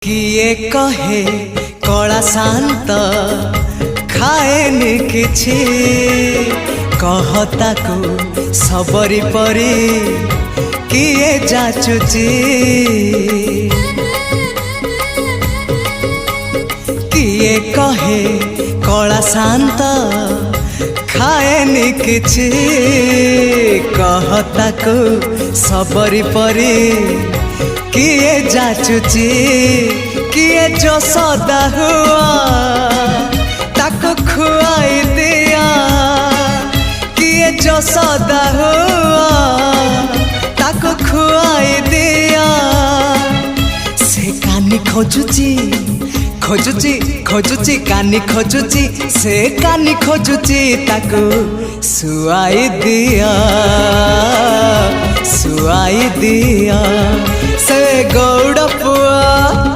किए कहे कला शांत खाएनि किछि कहता को सबरी परी किए जाचुची किए कहे कला शांत खाएनि किछि कहता को सबरी परी किए जाचुची किए जो सदा हुआ ताको खुआई दिया किए जो सदा हुआ ताको खुआई दिया से कानी खोजुची खोजुची खोजुची कानी खोजुची से कानी खोजुची ताको सुआई दिया सुआई दिया से गौड़ पुआ।